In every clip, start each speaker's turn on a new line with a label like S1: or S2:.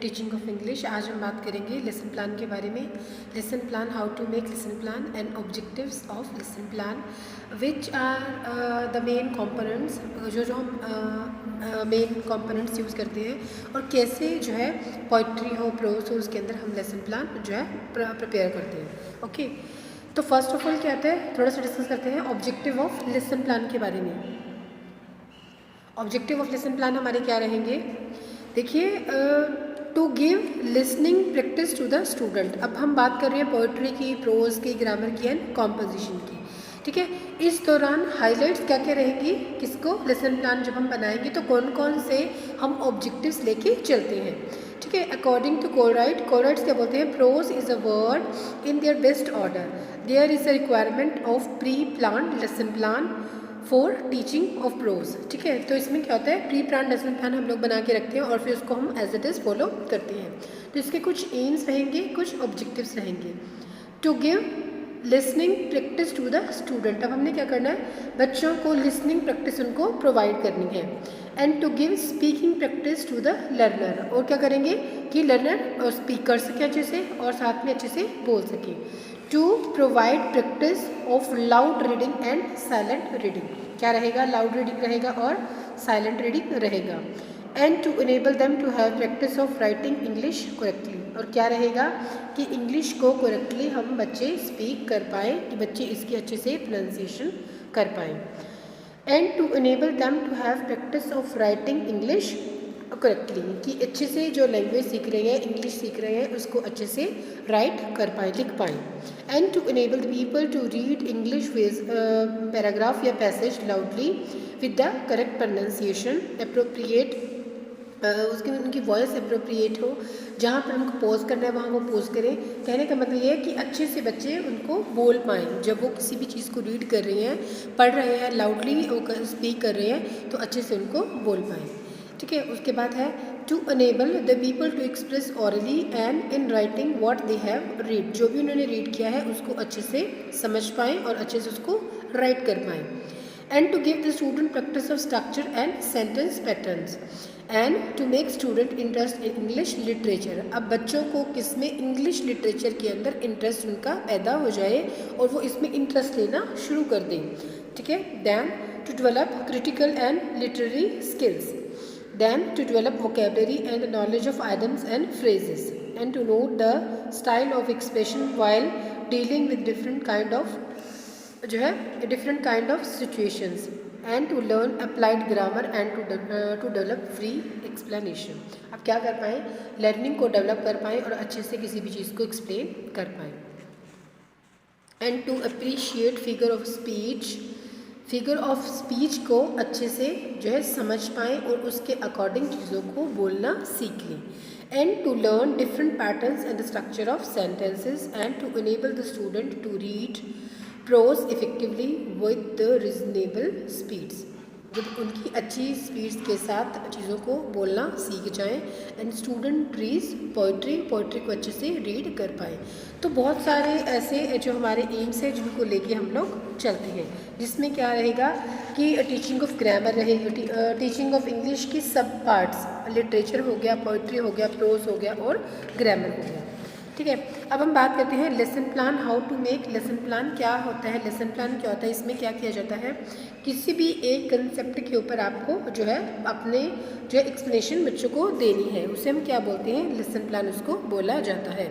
S1: Teaching of English. आज हम बात करेंगे लेसन प्लान के बारे में। Lesson plan, how to make lesson plan and objectives of lesson plan, which are the main components, जो हम मेन कंपोनेंट्स यूज़ करते हैं, और कैसे जो है पोइट्री हो, प्रोज हो, उसके अंदर हम लेसन प्लान जो है प्रिपेयर करते हैं। ओके, तो फर्स्ट ऑफ ऑल क्या आता है, थोड़ा सा डिस्कस करते हैं ऑब्जेक्टिव ऑफ लेसन प्लान के बारे में। ऑब्जेक्टिव ऑफ लेसन प्लान हमारे क्या रहेंगे, देखिए, to give listening practice to the student. अब हम बात कर रहे हैं पोइट्री की, प्रोज की, ग्रामर की एंड कॉम्पोजिशन की, ठीक है। इस दौरान हाइलाइट्स क्या क्या रहेंगी, किसको, लेसन प्लान जब हम बनाएंगे तो कौन कौन से हम ऑब्जेक्टिव्स लेके चलते हैं, ठीक है। अकॉर्डिंग टू कोलराइट, कोलराइट्स क्या बोलते हैं, prose is a word in their best order, there is a requirement of pre plan lesson plan for teaching of prose, ठीक है। तो इसमें क्या होता है, प्री प्लान लेसन प्लान हम लोग बना के रखते हैं और फिर उसको हम एज इट इज़ फॉलो करते हैं। तो इसके कुछ एम्स रहेंगे, कुछ ऑब्जेक्टिव्स रहेंगे। To give listening practice to the student, अब हमने क्या करना है, बच्चों को लिसनिंग प्रैक्टिस उनको प्रोवाइड करनी है। And to give speaking practice to the learner, और क्या करेंगे कि लर्नर और स्पीक कर सके अच्छे से और साथ में अच्छे से बोल सके। To provide practice of loud reading and silent reading, क्या रहेगा, लाउड रीडिंग रहेगा और साइलेंट रीडिंग रहेगा। And to enable them to have practice of writing English correctly, और क्या रहेगा कि इंग्लिश को करेक्टली हम बच्चे स्पीक कर पाएँ, कि बच्चे इसकी अच्छे से प्रोनाउंसिएशन कर पाएँ। And to enable them to have practice of writing English correctly, कि अच्छे से जो लैंग्वेज सीख रहे हैं, इंग्लिश सीख रहे हैं, उसको अच्छे से राइट कर पाएँ, लिख पाएँ। And to enable the people to read English paragraph या passage loudly with the correct pronunciation, appropriate, उसकी उनकी वॉइस अप्रोप्रिएट हो, जहाँ पर उनको पॉज करना है वहाँ वो पॉज करें। कहने का मतलब ये है कि अच्छे से बच्चे उनको बोल पाएँ, जब वो किसी भी चीज़ को रीड कर रहे हैं, पढ़ रहे हैं, लाउडली वो स्पीक कर रहे हैं, तो अच्छे से उनको बोल पाएँ, ठीक है। उसके बाद है to enable the people to express orally and in writing what they have read, जो भी उन्होंने रीड किया है उसको अच्छे से समझ पाएँ और अच्छे से उसको राइट कर पाएँ। And to give the student practice of structure and sentence patterns, and to make student interest in English literature. अब बच्चों को किसमें, इंग्लिश लिटरेचर के अंदर इंटरेस्ट उनका पैदा हो जाए और वो इसमें इंटरेस्ट लेना शुरू कर दें, ठीक है। Then to develop critical and literary skills, then to develop vocabulary and the knowledge of items and phrases, and to note the style of expression while dealing with different kind of जो है different kind of situations, and to learn applied grammar and to develop free explanation। अब क्या कर पाएँ, learning को develop कर पाएँ और अच्छे से किसी भी चीज़ को एक्सप्लेन कर पाएँ। And to appreciate figure of speech, figure of speech को अच्छे से जो है समझ पाएँ और उसके अकॉर्डिंग चीज़ों को बोलना सीख लें। And to learn different patterns and the structure of sentences, and to enable the student to read prose effectively with the reasonable speeds, जब उनकी अच्छी स्पीड्स के साथ चीज़ों को बोलना सीख जाएं। एंड स्टूडेंट रीज पोइट्री, पोइट्री को अच्छे से रीड कर पाएँ। तो बहुत सारे ऐसे जो हमारे एम्स हैं जिनको लेके हम लोग चलते हैं, जिसमें क्या रहेगा कि टीचिंग ऑफ ग्रामर रहेगी, टीचिंग ऑफ इंग्लिश की सब पार्ट्स, लिटरेचर हो गया, पोइट्री हो गया, प्रोज हो गया और ग्रामर हो गया, ठीक है। अब हम बात करते हैं lesson plan, how to make lesson plan. क्या होता है लेसन प्लान, क्या होता है, इसमें क्या किया जाता है, किसी भी एक कंसेप्ट के ऊपर आपको जो है अपने जो है एक्सप्लेनेशन बच्चों को देनी है, उसे हम क्या बोलते हैं, लेसन प्लान उसको बोला जाता है।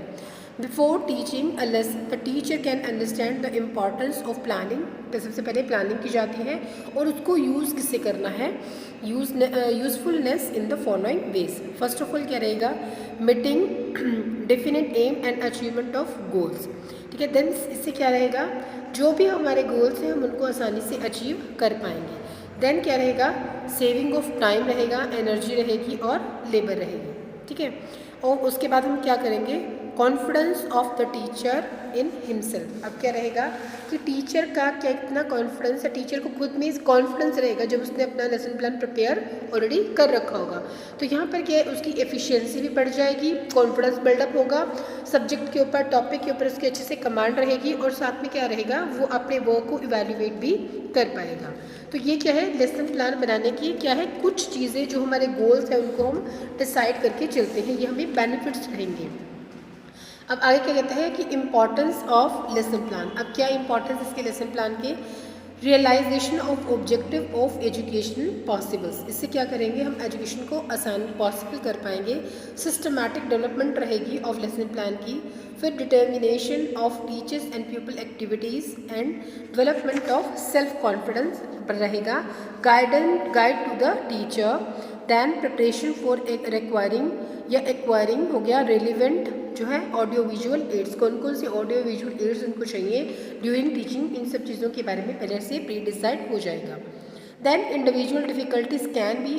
S1: Before teaching a lesson the teacher can understand the importance of planning, तो सबसे पहले प्लानिंग की जाती है और उसको यूज़ किससे करना है, usefulness in the following ways. First of all क्या रहेगा, meeting definite aim and achievement of goals, ठीक है। देन इससे क्या रहेगा, जो भी हमारे गोल्स हैं हम उनको आसानी से अचीव कर पाएंगे। देन क्या रहेगा, सेविंग ऑफ टाइम रहेगा, एनर्जी रहेगी और लेबर रहेगी, ठीक है। और उसके बाद हम क्या करेंगे, confidence of the teacher in himself. अब क्या रहेगा कि टीचर का क्या कितना कॉन्फिडेंस है, टीचर को खुद में कॉन्फिडेंस रहेगा जब उसने अपना लेसन प्लान प्रिपेयर ऑलरेडी कर रखा होगा। तो यहाँ पर क्या है, उसकी एफिशिएंसी भी बढ़ जाएगी, कॉन्फिडेंस बिल्डअप होगा, सब्जेक्ट के ऊपर, टॉपिक के ऊपर उसकी अच्छे से कमांड रहेगी, और साथ में क्या रहेगा, वो अपने वर्क को इवैल्यूएट भी कर पाएगा। तो ये क्या है, लेसन प्लान बनाने की क्या है, कुछ चीज़ें जो हमारे गोल्स हैं उनको हम डिसाइड करके चलते हैं, ये हमें बेनिफिट्स रहेंगे। अब आगे क्या कहते हैं कि इम्पॉर्टेंस ऑफ लेसन प्लान। अब क्या इम्पॉर्टेंस इसके लेसन प्लान के, realization of objective of education possibles. इससे क्या करेंगे, हम एजुकेशन को आसान पॉसिबल कर पाएंगे। सिस्टमैटिक डेवलपमेंट रहेगी ऑफ लेसन प्लान की। फिर determination of teachers and people activities and development of self confidence रहेगा। Guide to the teacher, then preparation for requiring या एक्वायरिंग हो गया रेलिवेंट जो है ऑडियो विजुअल एड्स, कौन कौन सी ऑडियो विजुअल एड्स उनको चाहिए ड्यूरिंग टीचिंग, इन सब चीज़ों के बारे में पहले से प्री डिसाइड हो जाएगा। Then individual difficulties can be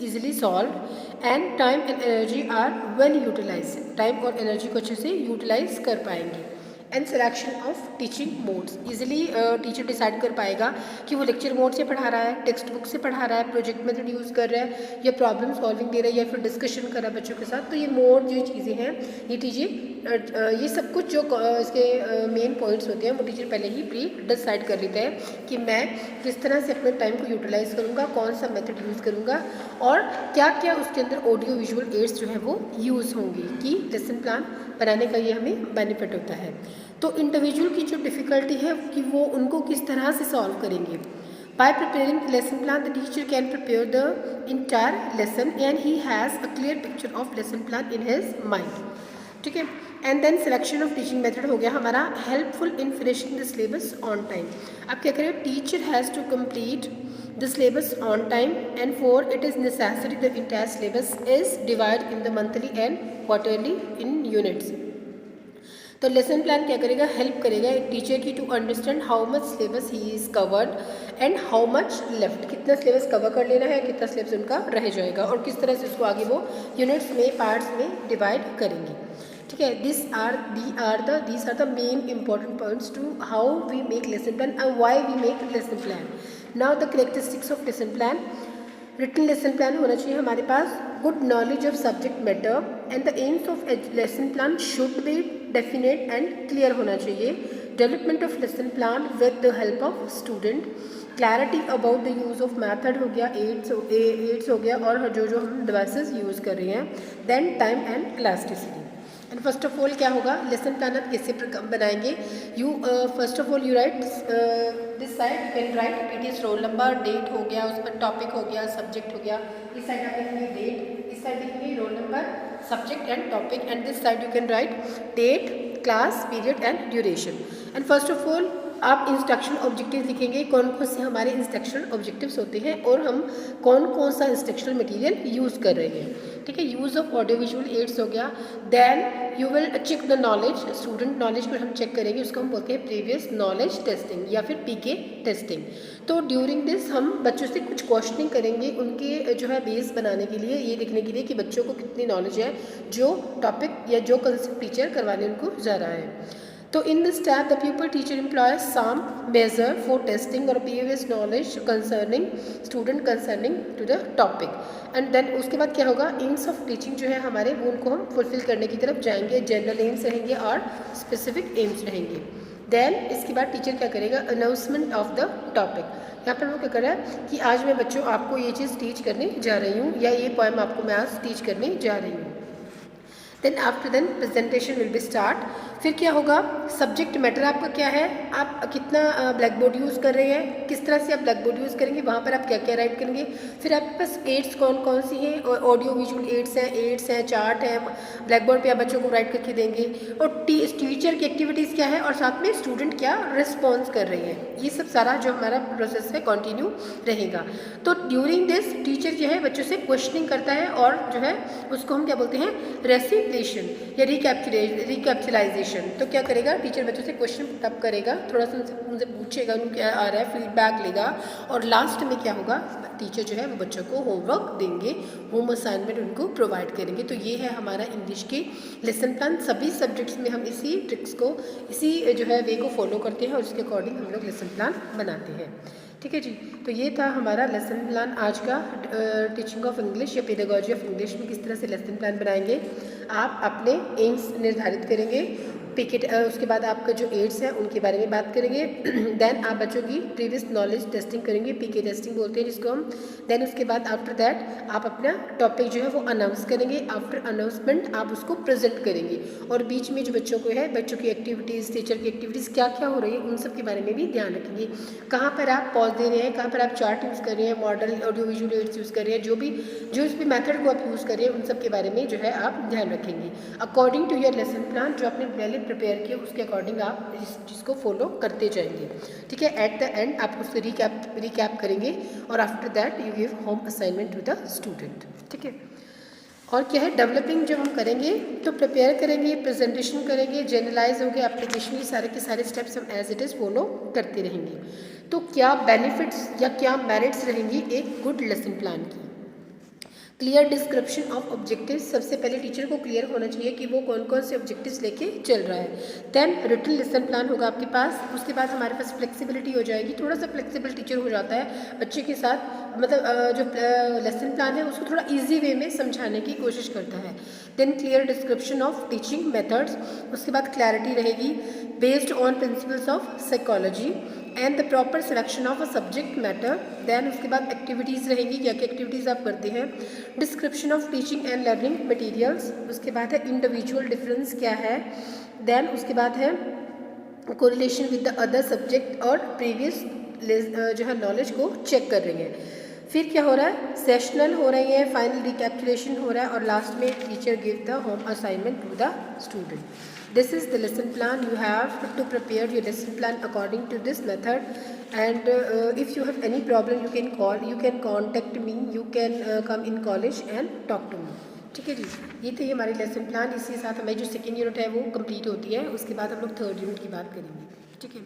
S1: easily solve and time and energy are well utilize, time और एनर्जी को अच्छे से यूटिलाइज कर पाएंगे। And selection of teaching modes, easily teacher decide कर पाएगा कि वो लेक्चर मोड से पढ़ा रहा है, टेक्स्ट बुक से पढ़ा रहा है, प्रोजेक्ट मेथड यूज़ कर रहा है, या प्रॉब्लम सॉल्विंग दे रहा है, या फिर डिस्कशन कर रहा है बच्चों के साथ। तो ये मोड जो चीज़ें हैं, ये टीचर ये सब कुछ जो इसके मेन पॉइंट्स होते हैं वो टीचर पहले ही प्री डिसाइड कर लेते हैं कि मैं किस तरह से अपने टाइम को यूटिलाइज करूँगा, कौन सा मेथड यूज़ करूँगा, और क्या क्या उसके अंदर ऑडियो विजुअल एड्स जो है वो यूज़ होंगी, कि लेसन प्लान बनाने का ये हमें बेनिफिट होता है। तो इंडिविजुअल की जो डिफ़िकल्टी है कि वो उनको किस तरह से सॉल्व करेंगे। By preparing lesson plan the teacher can prepare the entire lesson and he has a clear picture of lesson plan in his mind, ठीक है। And then selection of teaching method हो गया हमारा, helpful in finishing the syllabus on time. अब क्या करें, teacher has to complete the syllabus on time, and for it is necessary the entire syllabus is divided in the monthly and quarterly in units। तो lesson plan क्या करेगा, help करेगा एक teacher की to understand how much syllabus he is covered and how much left, कितना syllabus cover कर लेना है, कितना सिलेबस उनका रह जाएगा, और किस तरह से उसको आगे वो यूनिट्स में, पार्ट्स में डिवाइड करेंगे, ठीक है। these are the main important points to how we make lesson plan and why we make lesson plan। now the characteristics of lesson plan, written lesson plan होना चाहिए हमारे पास, good knowledge of subject matter and the aims of lesson plan should be definite and clear होना चाहिए। development of lesson plan with the help of student, clarity about the use of method हो गया, aids हो गया, और जो जो हम devices यूज़ कर रहे हैं, then time and elasticity। And first of all क्या होगा, लेसन प्लान आप कैसे बनाएंगे, you first of all you write this side, you can write PTS roll number, date हो गया, उस पर टॉपिक हो गया, सब्जेक्ट हो गया, इस साइड आप लिखेंगे डेट, इस साइड लिखेंगे roll number, subject and topic, and this side you can write date, class, period and duration. And first of all आप इंस्ट्रक्शन ऑब्जेक्टिव लिखेंगे, कौन कौन से हमारे इंस्ट्रक्शनल ऑब्जेक्टिव्स होते हैं और हम कौन कौन सा इंस्ट्रक्शनल मटेरियल यूज़ कर रहे हैं, ठीक है। Use of audio visual aids हो गया। Then you will check the knowledge, student knowledge पर हम चेक करेंगे, उसको हम बोलते हैं प्रीवियस नॉलेज टेस्टिंग या फिर पीके टेस्टिंग। तो ड्यूरिंग दिस हम बच्चों से कुछ क्वेश्चनिंग करेंगे उनके जो है बेस बनाने के लिए, ये देखने के लिए कि बच्चों को कितनी नॉलेज है जो टॉपिक या जो कंसेप्ट टीचर करवाने उनको जा रहा है। तो in this step the pupil teacher employs some measure for testing or previous knowledge concerning student concerning to the topic, and then उसके बाद क्या होगा, aims of teaching जो है हमारे वो उनको हम फुलफिल करने की तरफ जाएंगे, जनरल एम्स रहेंगे और स्पेसिफिक एम्स रहेंगे। देन इसके बाद टीचर क्या करेगा, अनाउंसमेंट ऑफ द टॉपिक, यहाँ पर वो क्या कर रहा है कि आज मैं बच्चों आपको ये चीज़ टीच करने जा रही हूँ, या ये पोएम आपको मैं आज टीच करने जा रही हूँ। Then after then presentation will be start. फिर क्या होगा, सब्जेक्ट मैटर आपका क्या है, आप कितना ब्लैक बोर्ड यूज़ कर रहे हैं, किस तरह से आप ब्लैक बोर्ड यूज़ करेंगे, वहाँ पर आप क्या क्या राइट करेंगे। फिर आपके पास एड्स कौन कौन सी हैं, ऑडियो विजुअल एड्स हैं, चार्ट हैं, ब्लैक बोर्ड पे आप बच्चों को राइट करके देंगे, और टीचर की एक्टिविटीज़ क्या है, और साथ में स्टूडेंट क्या रिस्पॉन्स कर रहे हैं, ये सब सारा जो हमारा प्रोसेस है कंटिन्यू रहेगा। तो ड्यूरिंग दिस टीचर जो है बच्चों से क्वेश्चनिंग करता है, और जो है उसको हम क्या बोलते हैं, रेसिप्रोकेशन रिपीटेशन या रिकैप्चुलाइजेशन। तो क्या करेगा टीचर, बच्चों से क्वेश्चन पुटअप करेगा, थोड़ा सा उनसे पूछेगा उनको क्या आ रहा है, फीडबैक लेगा, और लास्ट में क्या होगा, टीचर जो है वो बच्चों को होमवर्क देंगे, होम असाइनमेंट उनको प्रोवाइड करेंगे। तो ये है हमारा इंग्लिश के लेसन प्लान। सभी सब्जेक्ट्स में हम इसी ट्रिक्स को, इसी जो है वे को फॉलो करते हैं और उसके अकॉर्डिंग हम लोग लेसन प्लान बनाते हैं। ठीक है जी। तो ये था हमारा लेसन प्लान आज का, टीचिंग ऑफ इंग्लिश या पेडागॉजी ऑफ इंग्लिश में किस तरह से लेसन प्लान बनाएंगे। आप अपने एम्स निर्धारित करेंगे, पिकेट, उसके बाद आपका जो एड्स है उनके बारे में बात करेंगे। देन आप बच्चों की प्रीवियस नॉलेज टेस्टिंग करेंगे, पीके टेस्टिंग बोलते हैं जिसको हम। देन उसके बाद आफ्टर दैट आप अपना टॉपिक जो है वो अनाउंस करेंगे। आफ्टर अनाउंसमेंट आप उसको प्रेजेंट करेंगे, और बीच में जो बच्चों को है, बच्चों की एक्टिविटीज़, टीचर की एक्टिविटीज़ क्या क्या हो रही है उन सब के बारे में भी ध्यान रखेंगे। कहाँ पर आप पॉज दे रहे हैं, कहाँ पर आप चार्ट यूज़ कर रहे हैं, model audio visual ads use कर रहे हैं, जो इस भी मैथड को आप यूज़ कर रहे हैं उन सब के बारे में जो है आप ध्यान रखेंगे। According to your lesson plan, जो आपने पहले प्रिपेयर किया उसके अकॉर्डिंग आप जिसको फॉलो करते जाएंगे। ठीक है। एट द एंड आप उससे रिकैप करेंगे, और after that you give home assignment to the student. ठीक है। और क्या है, डेवलपिंग जब हम करेंगे तो प्रिपेयर करेंगे, प्रेजेंटेशन करेंगे, जनरलाइज होंगे, एप्लीकेशन, सारे के सारे स्टेप्स हम एज इट इज़ फॉलो करते रहेंगे। तो क्या बेनिफिट्स या क्या मेरिट्स रहेंगी एक गुड लेसन प्लान की। क्लियर डिस्क्रिप्शन ऑफ ऑब्जेक्टिव्स, सबसे पहले टीचर को क्लियर होना चाहिए कि वो कौन कौन से ऑब्जेक्टिव्स लेके चल रहा है। देन रिटन लेसन प्लान होगा आपके पास। उसके बाद हमारे पास फ्लेक्सिबिलिटी हो जाएगी, थोड़ा सा फ्लेक्सिबल टीचर हो जाता है बच्चे के साथ, मतलब जो लेसन प्लान है उसको थोड़ा ईजी वे में समझाने की कोशिश करता है। Then clear description of teaching methods, उसके बाद क्लैरिटी रहेगी based on principles of psychology and the proper selection of a subject matter. Then उसके बाद एक्टिविटीज़ रहेंगी, क्या क्या एक्टिविटीज़ आप करते हैं, description of teaching and learning materials. उसके बाद है इंडिविजुअल डिफरेंस क्या है। देन उसके बाद है correlation with the other subject, और प्रीवियस जो है नॉलेज को चेक कर रही है। फिर क्या हो रहा है, सेशनल हो रही है, फाइनल रिकैप्चुलेशन हो रहा है, और लास्ट में teacher give the home assignment to the student. This is the lesson plan. You have to prepare your lesson plan according to this method, and if you have any problem you can contact me, you can come in college and talk to me. ठीक है जी। ये थी हमारी lesson plan. इसी के साथ हमारी जो सेकेंड यूनिट है वो कंप्लीट होती है, उसके बाद हम लोग थर्ड यूनिट की बात करेंगे। ठीक है।